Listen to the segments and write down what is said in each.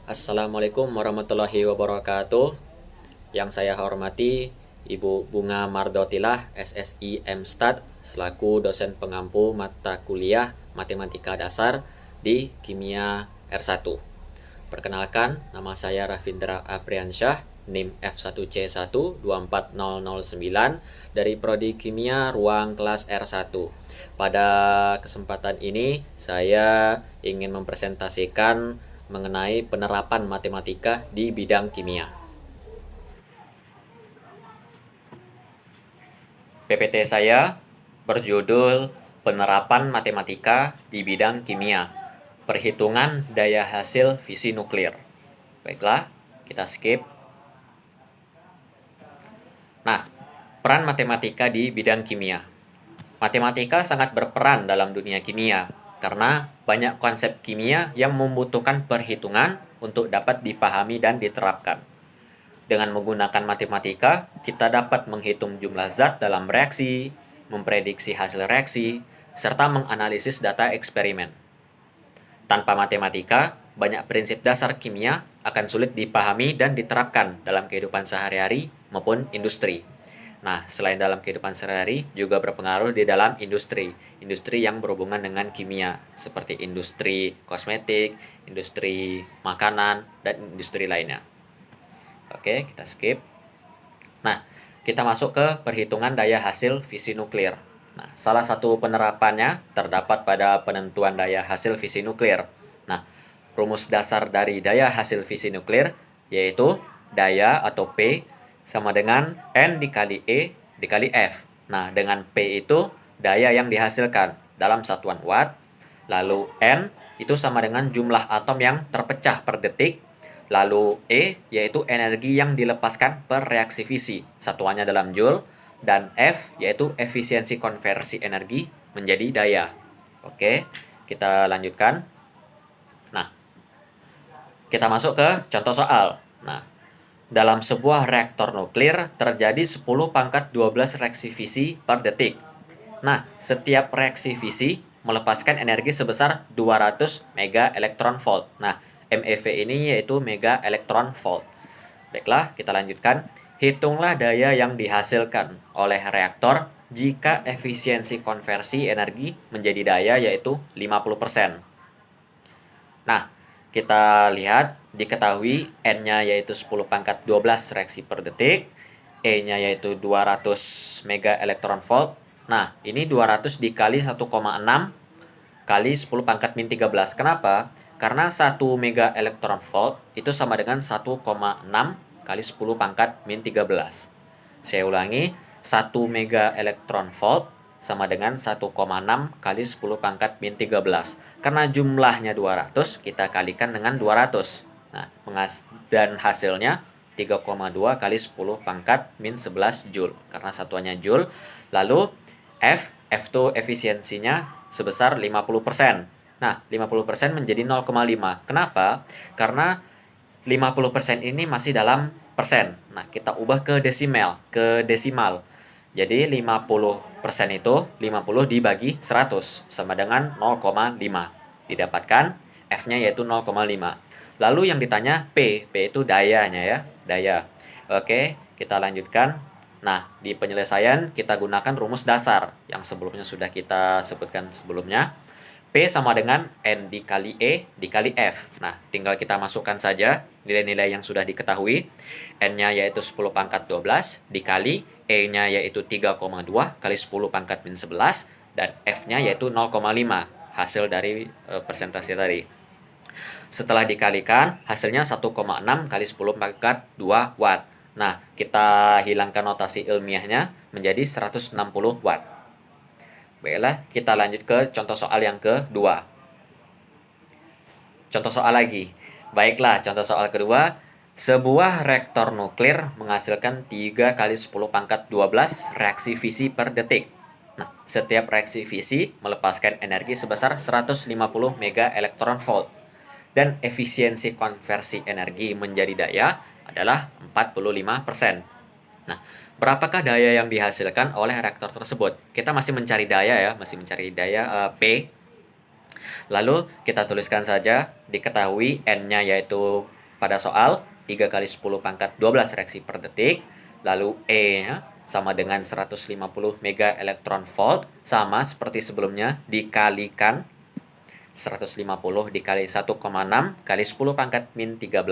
Assalamualaikum warahmatullahi wabarakatuh. Yang saya hormati Ibu Bunga Mardotilah, SSI MStat, selaku dosen pengampu mata kuliah Matematika Dasar di Kimia R1. Perkenalkan, nama saya Rafindra Apriansyah, NIM F1C1 24009 dari Prodi Kimia Ruang Kelas R1. Pada kesempatan ini, saya ingin mempresentasikan mengenai penerapan matematika di bidang kimia. PPT saya berjudul Penerapan Matematika di Bidang Kimia, Perhitungan Daya Hasil Fisi Nuklir. Baiklah, kita skip. Nah, peran matematika di bidang kimia. Matematika sangat berperan dalam dunia kimia, karena banyak konsep kimia yang membutuhkan perhitungan untuk dapat dipahami dan diterapkan. Dengan menggunakan matematika, kita dapat menghitung jumlah zat dalam reaksi, memprediksi hasil reaksi, serta menganalisis data eksperimen. Tanpa matematika, banyak prinsip dasar kimia akan sulit dipahami dan diterapkan dalam kehidupan sehari-hari maupun industri. Nah, selain dalam kehidupan sehari-hari, juga berpengaruh di dalam industri yang berhubungan dengan kimia, seperti industri kosmetik, industri makanan, dan industri lainnya. Oke, kita skip. Nah, kita masuk ke perhitungan daya hasil fisi nuklir. Nah, salah satu penerapannya terdapat pada penentuan daya hasil fisi nuklir. Nah, rumus dasar dari daya hasil fisi nuklir yaitu daya atau P sama dengan N dikali E dikali F. Nah, dengan P itu daya yang dihasilkan dalam satuan watt, lalu N itu sama dengan jumlah atom yang terpecah per detik, lalu E yaitu energi yang dilepaskan per reaksi fisi, satuannya dalam joule, dan F yaitu efisiensi konversi energi menjadi daya. Oke, kita lanjutkan. Nah, kita masuk ke contoh soal. Nah, dalam sebuah reaktor nuklir terjadi 10 pangkat 12 reaksi fisi per detik. Nah, setiap reaksi fisi melepaskan energi sebesar 200 mega elektron volt. Nah, MeV ini yaitu mega elektron volt. Baiklah, kita lanjutkan. Hitunglah daya yang dihasilkan oleh reaktor jika efisiensi konversi energi menjadi daya yaitu 50%. Nah, kita lihat diketahui N-nya yaitu 10 pangkat 12 reaksi per detik, E-nya yaitu 200 mega elektron volt. Nah, ini 200 dikali 1,6 kali 10 pangkat min 13. Kenapa? Karena 1 mega elektron volt itu sama dengan 1,6 kali 10 pangkat min 13. Saya ulangi, 1 mega elektron volt sama dengan 1,6 kali 10 pangkat min 13. Karena jumlahnya 200, kita kalikan dengan 200. Nah, dan hasilnya 3,2 kali 10 pangkat min 11 joule. Karena satuannya joule. Lalu F itu efisiensinya sebesar 50%. Nah, 50% menjadi 0,5. Kenapa? Karena 50% ini masih dalam persen. Nah, kita ubah ke desimal. Jadi 50% itu 50 dibagi 100 sama dengan 0,5. Didapatkan F-nya yaitu 0,5. Lalu yang ditanya P itu dayanya ya, daya. Oke, kita lanjutkan. Nah, di penyelesaian kita gunakan rumus dasar yang sebelumnya sudah kita sebutkan sebelumnya. P sama dengan N dikali E dikali F. Nah, tinggal kita masukkan saja nilai-nilai yang sudah diketahui. N-nya yaitu 10 pangkat 12 dikali E-nya yaitu 3,2 kali 10 pangkat min 11 dan F-nya yaitu 0,5 hasil dari persentase tadi. Setelah dikalikan, hasilnya 1,6 kali 10 pangkat 2 watt. Nah, kita hilangkan notasi ilmiahnya menjadi 160 watt. Baiklah, kita lanjut ke contoh soal yang kedua. Contoh soal lagi. Baiklah, contoh soal kedua. Sebuah reaktor nuklir menghasilkan 3 kali 10 pangkat 12 reaksi fisi per detik. Nah, setiap reaksi fisi melepaskan energi sebesar 150 mega elektron volt. Dan efisiensi konversi energi menjadi daya adalah 45%. Nah, berapakah daya yang dihasilkan oleh reaktor tersebut? Kita masih mencari daya ya, P. Lalu kita tuliskan saja, diketahui N-nya yaitu pada soal 3 kali 10 pangkat 12 reaksi per detik, lalu E-nya sama dengan 150 mega elektron volt, sama seperti sebelumnya dikalikan 150 dikali 1,6 kali 10 pangkat min 13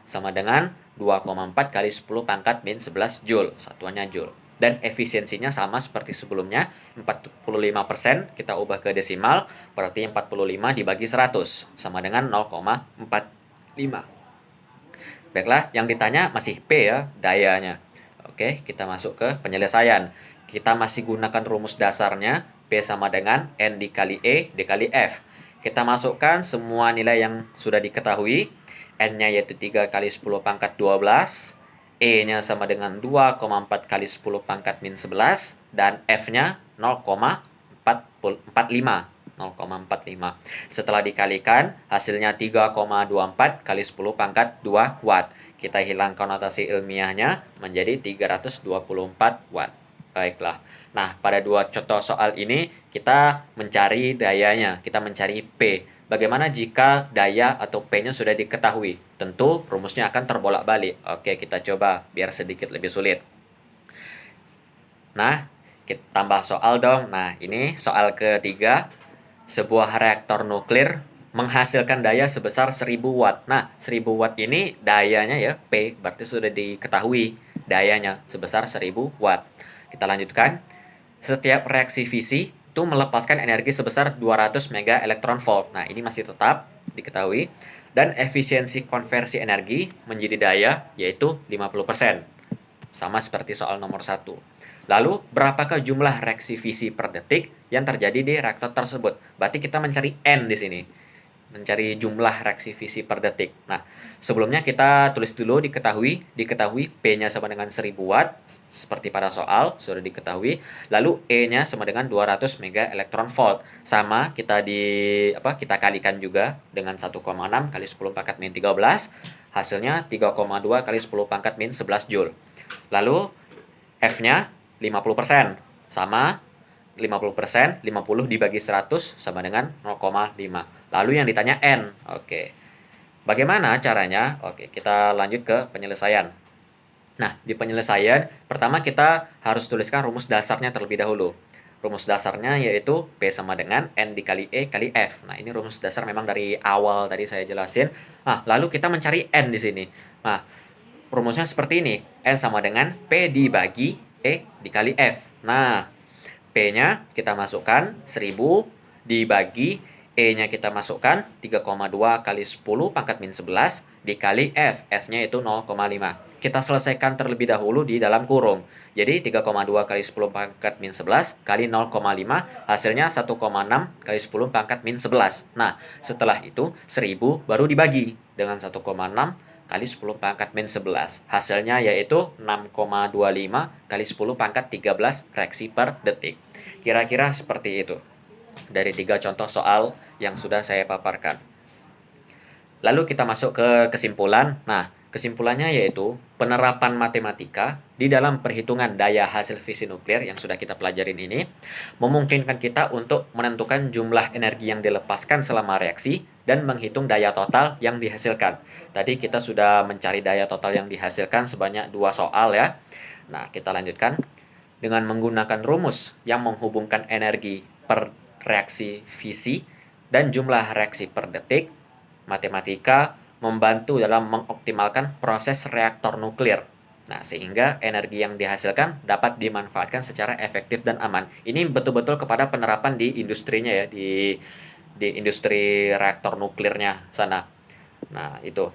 sama dengan 2,4 kali 10 pangkat min 11 Joule, satuannya Joule. Dan efisiensinya sama seperti sebelumnya, 45% kita ubah ke desimal, berarti 45 dibagi 100 sama dengan 0,45. Baiklah, yang ditanya masih P ya, dayanya. Oke, kita masuk ke penyelesaian. Kita masih gunakan rumus dasarnya, P sama dengan N dikali E dikali F. Kita masukkan semua nilai yang sudah diketahui. N-nya yaitu 3 kali 10 pangkat 12. E-nya sama dengan 2,4 kali 10 pangkat min 11. Dan F-nya 0,45. Setelah dikalikan, hasilnya 3,24 kali 10 pangkat 2 watt. Kita hilang konotasi ilmiahnya menjadi 324 watt. Baiklah. Nah, pada dua contoh soal ini, kita mencari dayanya, kita mencari P. Bagaimana jika daya atau P-nya sudah diketahui? Tentu rumusnya akan terbolak-balik. Oke, kita coba biar sedikit lebih sulit. Nah, kita tambah soal dong. Nah, ini soal ketiga. Sebuah reaktor nuklir menghasilkan daya sebesar 1000 watt. Nah, 1000 watt ini dayanya ya, P, berarti sudah diketahui dayanya sebesar 1000 watt. Kita lanjutkan. Setiap reaksi fisi itu melepaskan energi sebesar 200 mega elektron volt. Nah, ini masih tetap diketahui. Dan efisiensi konversi energi menjadi daya yaitu 50%. Sama seperti soal nomor 1. Lalu, berapakah jumlah reaksi fisi per detik yang terjadi di reaktor tersebut? Berarti kita mencari N di sini. Mencari jumlah reaksi fisi per detik. Nah, sebelumnya kita tulis dulu diketahui P-nya sama dengan 1000 watt, seperti pada soal, sudah diketahui. Lalu E-nya sama dengan 200 mega elektron volt. Sama, kita kalikan juga dengan 1,6 kali 10 pangkat min 13. Hasilnya 3,2 kali 10 pangkat min 11 Joule. Lalu, F-nya 50%, sama 50%, 50 dibagi 100 sama dengan 0,5. Lalu yang ditanya N. Oke. Bagaimana caranya? Oke, kita lanjut ke penyelesaian. Nah, di penyelesaian, pertama kita harus tuliskan rumus dasarnya terlebih dahulu. Rumus dasarnya yaitu P sama dengan N dikali E kali F. Nah, ini rumus dasar memang dari awal tadi saya jelasin. Nah, lalu kita mencari N di sini. Nah, rumusnya seperti ini. N sama dengan P dibagi E dikali F. Nah, P-nya kita masukkan 1000 dibagi E-nya kita masukkan 3,2 kali 10 pangkat min 11 dikali F. F-nya itu 0,5. Kita selesaikan terlebih dahulu di dalam kurung. Jadi 3,2 kali 10 pangkat min 11 kali 0,5 hasilnya 1,6 kali 10 pangkat min 11. Nah, setelah itu 1000 baru dibagi dengan 1,6 kali 10 pangkat min 11. Hasilnya yaitu 6,25 kali 10 pangkat 13 reaksi per detik. Kira-kira seperti itu dari 3 contoh soal yang sudah saya paparkan. Lalu kita masuk ke kesimpulan. Nah, kesimpulannya yaitu penerapan matematika di dalam perhitungan daya hasil fisi nuklir yang sudah kita pelajarin ini memungkinkan kita untuk menentukan jumlah energi yang dilepaskan selama reaksi dan menghitung daya total yang dihasilkan. Tadi kita sudah mencari daya total yang dihasilkan sebanyak 2 soal ya. Nah, kita lanjutkan. Dengan menggunakan rumus yang menghubungkan energi per reaksi fisi dan jumlah reaksi per detik, matematika membantu dalam mengoptimalkan proses reaktor nuklir. Nah, sehingga energi yang dihasilkan dapat dimanfaatkan secara efektif dan aman. Ini betul-betul kepada penerapan di industrinya ya, di industri reaktor nuklirnya sana. Nah, itu.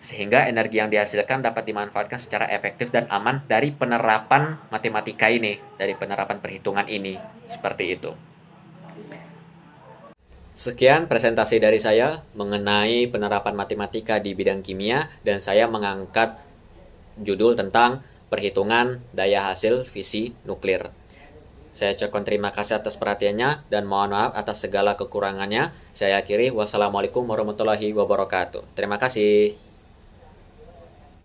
Sehingga energi yang dihasilkan dapat dimanfaatkan secara efektif dan aman dari penerapan matematika ini, dari penerapan perhitungan ini. Seperti itu. Sekian presentasi dari saya mengenai penerapan matematika di bidang kimia, dan saya mengangkat judul tentang perhitungan daya hasil fisi nuklir. Saya ucapkan terima kasih atas perhatiannya dan mohon maaf atas segala kekurangannya. Saya akhiri, wassalamualaikum warahmatullahi wabarakatuh. Terima kasih.